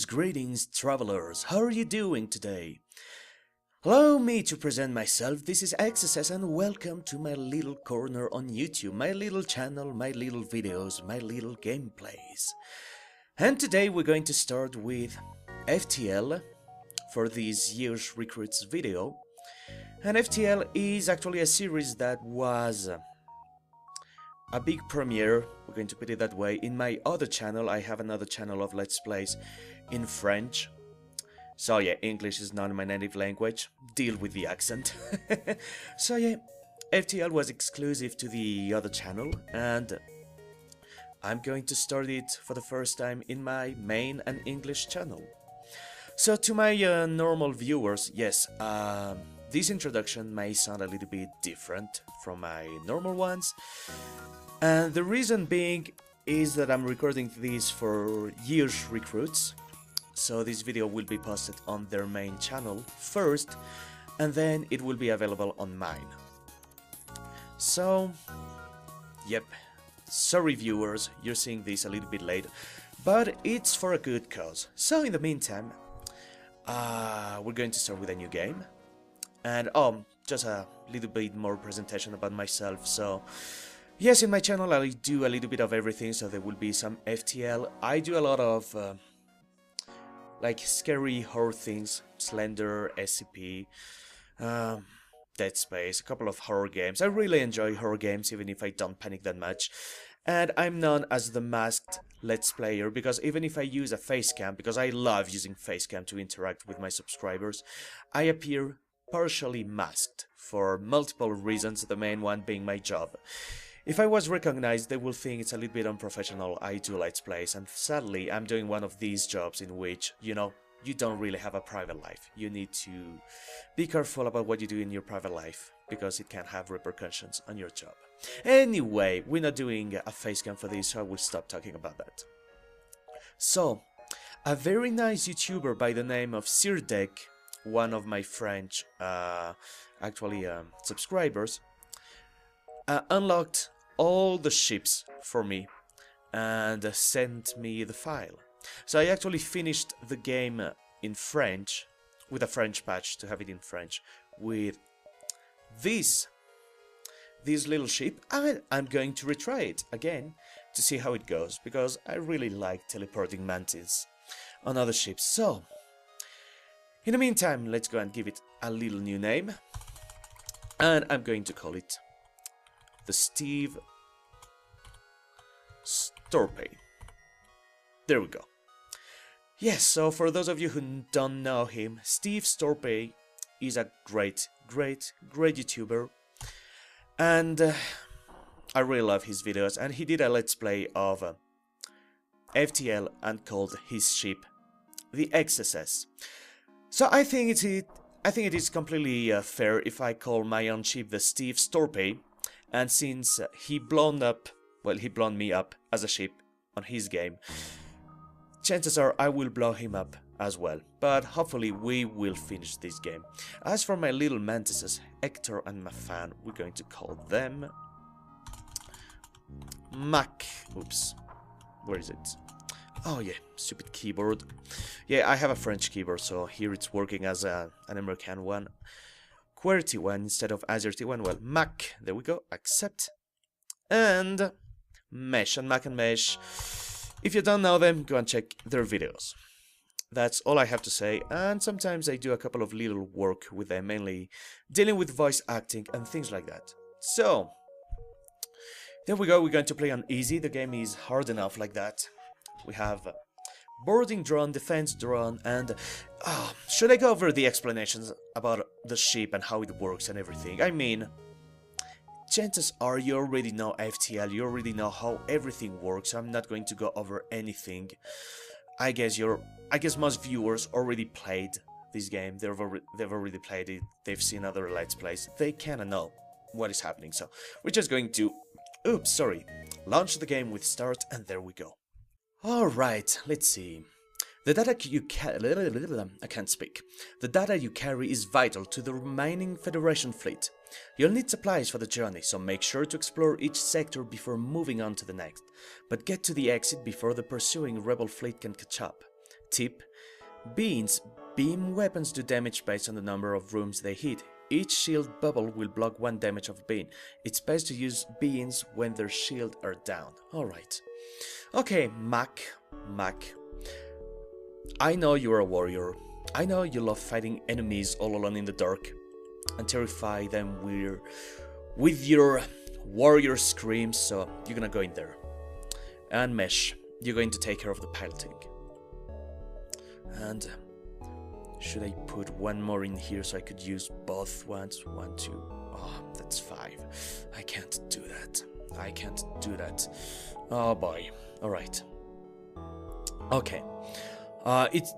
Greetings, travelers. How are you doing today? Allow me to present myself. This is XSS and welcome to my little corner on YouTube, my little channel, my little videos, my little gameplays. And today we're going to start with FTL for this Yeousch Recruits video. And FTL is actually a series that was a big premiere, we're going to put it that way, in my other channel. I have another channel of Let's Plays in French. So yeah, English is not my native language, deal with the accent. So yeah, FTL was exclusive to the other channel, and I'm going to start it for the first time in my main and English channel. So to my normal viewers, yes, this introduction may sound a little bit different from my normal ones. And the reason being is that I'm recording this for Yeousch Recruits. So this video will be posted on their main channel first, and then it will be available on mine. So, yep, sorry viewers, you're seeing this a little bit late, but it's for a good cause. So in the meantime, we're going to start with a new game. And just a little bit more presentation about myself. So yes, in my channel I do a little bit of everything, so there will be some FTL. I do a lot of like scary horror things, Slender, SCP, Dead Space, a couple of horror games. I really enjoy horror games, even if I don't panic that much. And I'm known as the masked Let's Player, because even if I use a facecam, because I love using facecam to interact with my subscribers, I appear partially masked for multiple reasons, the main one being my job. If I was recognized, they will think it's a little bit unprofessional. I do Let's Plays, and sadly I'm doing one of these jobs in which, you know, you don't really have a private life. You need to be careful about what you do in your private life, because it can have repercussions on your job. Anyway, we're not doing a facecam for this, so I will stop talking about that. So, a very nice YouTuber by the name of Sirdek, one of my French subscribers, unlocked all the ships for me and sent me the file. So I actually finished the game in French, with a French patch to have it in French, with this little ship, and I'm going to retry it again to see how it goes, because I really like teleporting mantis on other ships. So in the meantime, let's go and give it a little new name, and I'm going to call it the SteveStorpey. There we go. Yes, so for those of you who don't know him, SteveStorpey is a great YouTuber, and I really love his videos, and he did a Let's Play of FTL and called his ship the XSS. So I think it is completely fair if I call my own ship the SteveStorpey, and since he blown me up as a ship on his game, chances are I will blow him up as well, but hopefully we will finish this game. As for my little mantises, Hector and Mafan, we're going to call them Mack. Oops, where is it? Oh yeah, stupid keyboard. Yeah, I have a French keyboard, so here it's working as an American one. QWERTY one instead of AZERTY one. Well, Mack, there we go, accept. And Mesh and Mack and Mesh. If you don't know them, go and check their videos. That's all I have to say, and sometimes I do a couple of little work with them, mainly dealing with voice acting and things like that. So, there we go, we're going to play on easy. The game is hard enough like that. We have boarding drone, defense drone, and should I go over the explanations about the ship and how it works and everything? I mean, chances are you already know FTL, you already know how everything works, so I'm not going to go over anything. I guess most viewers already played this game, they've already played it, they've seen other Let's Plays, they kinda know what is happening, so we're just going to, launch the game with start, and there we go. Alright, let's see. The data you The data you carry is vital to the remaining Federation fleet. You'll need supplies for the journey, so make sure to explore each sector before moving on to the next. But get to the exit before the pursuing rebel fleet can catch up. Tip: beans beam weapons do damage based on the number of rooms they hit. Each shield bubble will block 1 damage of a bean. It's best to use beans when their shield are down. Alright. Okay, Mack. I know you're a warrior. I know you love fighting enemies all alone in the dark and terrify them with your warrior screams, so you're gonna go in there. And Mesh, you're going to take care of the piloting. And should I put one more in here so I could use both ones? 1, 2. Oh, that's 5. I can't do that. Oh boy. Alright. Okay.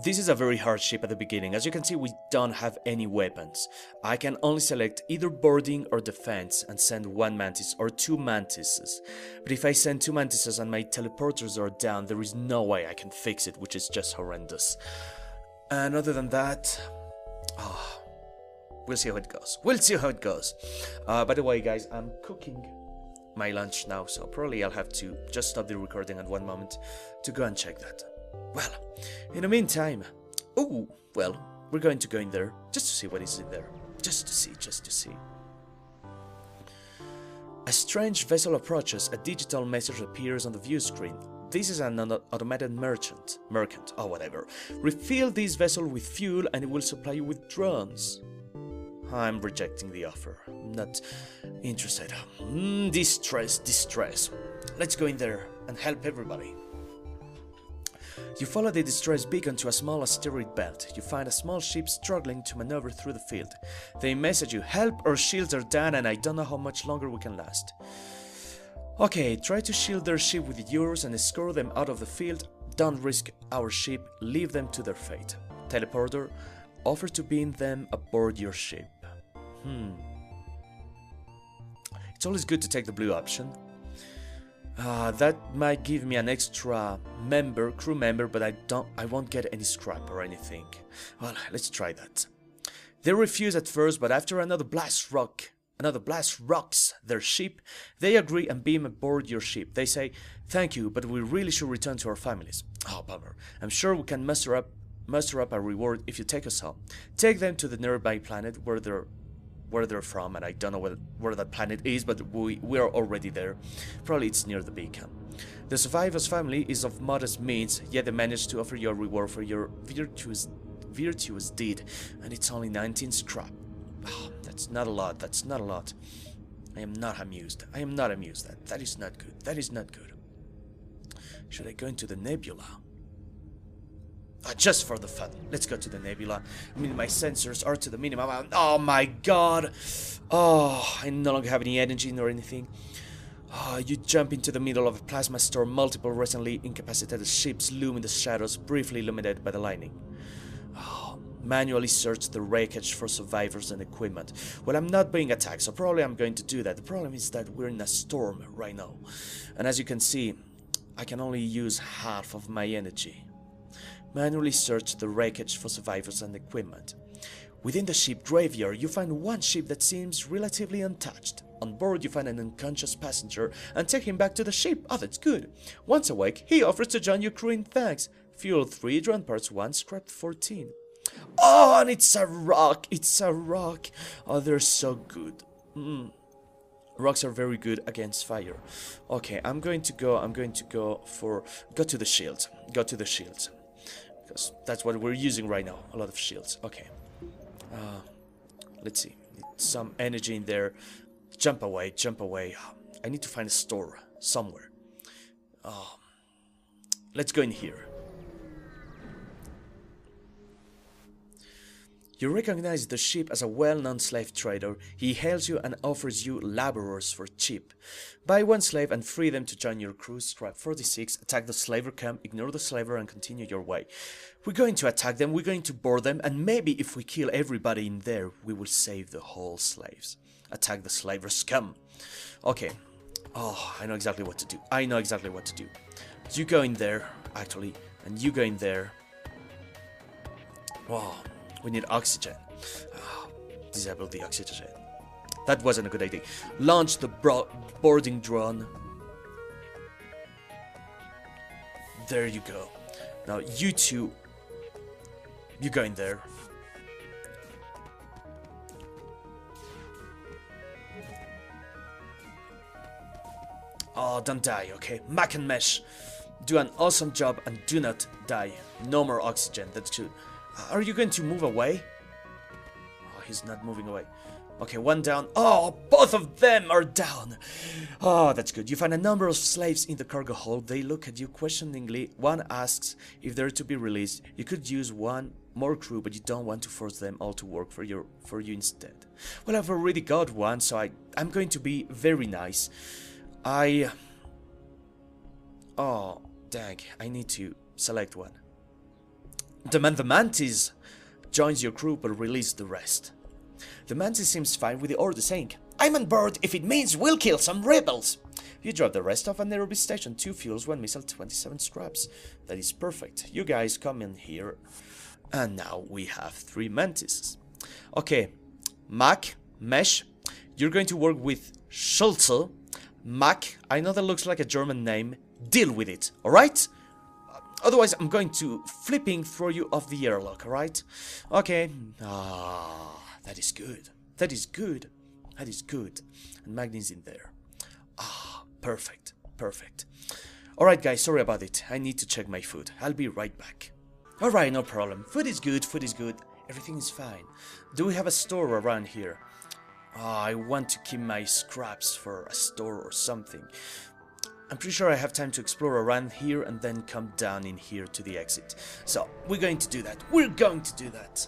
This is a very hard ship at the beginning. As you can see, we don't have any weapons. I can only select either boarding or defense and send 1 mantis or 2 mantises. But if I send 2 mantises and my teleporters are down, there is no way I can fix it, which is just horrendous. And other than that, we'll see how it goes. By the way, guys, I'm cooking my lunch now, so probably I'll have to just stop the recording at one moment to go and check that. Well, in the meantime, we're going to go in there just to see what is in there. Just to see. A strange vessel approaches. A digital message appears on the view screen. This is an automated merchant, oh whatever. Refill this vessel with fuel and it will supply you with drones. I'm rejecting the offer. Not interested. Distress. Let's go in there and help everybody. You follow the distress beacon to a small asteroid belt. You find a small ship struggling to maneuver through the field. They message you, help, our shields are down and I don't know how much longer we can last. Okay, try to shield their ship with yours and escort them out of the field. Don't risk our ship, leave them to their fate. Teleporter, offer to beam them aboard your ship. It's always good to take the blue option. That might give me an extra crew member, but I won't get any scrap or anything. Well, let's try that. They refuse at first, but after another blast rocks their ship, they agree and beam aboard your ship. They say, thank you, but we really should return to our families. Oh, bummer. I'm sure we can muster up a reward if you take us home. Take them to the nearby planet where they're from, and I don't know where that planet is, but we are already there. Probably it's near the beacon. The survivor's family is of modest means, yet they managed to offer you a reward for your virtuous deed, and it's only 19 scrap. Oh, that's not a lot. I am not amused. That is not good. Should I go into the nebula? Just for the fun. Let's go to the nebula. I mean, my sensors are to the minimum. Oh my god. Oh, I no longer have any energy nor anything. Oh, you jump into the middle of a plasma storm. Multiple recently incapacitated ships loom in the shadows, briefly illuminated by the lightning. Oh, manually search the wreckage for survivors and equipment. Well, I'm not being attacked, so probably I'm going to do that. The problem is that we're in a storm right now. And as you can see, I can only use half of my energy. Manually search the wreckage for survivors and equipment. Within the ship graveyard, you find one ship that seems relatively untouched. On board, you find an unconscious passenger and take him back to the ship. Oh, that's good. Once awake, he offers to join your crew in thanks. Fuel 3, drone parts 1, scrap 14. Oh, and it's a rock. Oh, they're so good. Rocks are very good against fire. Okay, I'm going to go to the shields. Because that's what we're using right now, a lot of shields. Okay, let's see, need some energy in there. Jump away. I need to find a store somewhere. Let's go in here. You recognize the ship as a well-known slave trader. He hails you and offers you laborers for cheap. Buy one slave and free them to join your crew. Scrap 46. Attack the slaver camp, ignore the slaver and continue your way. We're going to attack them, we're going to board them, and maybe if we kill everybody in there, we will save the whole slaves. Attack the slaver scum. Okay. Oh, I know exactly what to do. You go in there, actually, and you go in there. Wow. We need oxygen. Disable the oxygen. That wasn't a good idea. Launch the boarding drone. There you go. Now you two You go in there. Oh, don't die, okay? Mack and Mesh, do an awesome job and do not die. No more oxygen, that's good. Are you going to move away? Oh, he's not moving away. Okay, one down. Oh, both of them are down. Oh, that's good. You find a number of slaves in the cargo hold. They look at you questioningly. One asks if they're to be released. You could use one more crew, but you don't want to force them all to work for you instead. Well, I've already got one, so I'm going to be very nice. Oh, dang. I need to select one. The mantis joins your crew, but release the rest. The mantis seems fine with the order, saying, "I'm on board if it means we'll kill some rebels." You drop the rest off and there will be stationed 2 fuels, 1 missile, 27 scraps. That is perfect. You guys come in here. And now we have 3 mantises. Okay, Mack, Mesh, you're going to work with Schulze. Mack, I know that looks like a German name. Deal with it, alright? Otherwise, I'm going to flipping throw you off the airlock, alright? Okay. That is good. That is good. That is good. And Magnus in there. Perfect. Perfect. Alright guys, sorry about it. I need to check my food. I'll be right back. Alright, no problem. Food is good, food is good. Everything is fine. Do we have a store around here? I want to keep my scraps for a store or something. I'm pretty sure I have time to explore around here and then come down in here to the exit. So, we're going to do that. We're going to do that.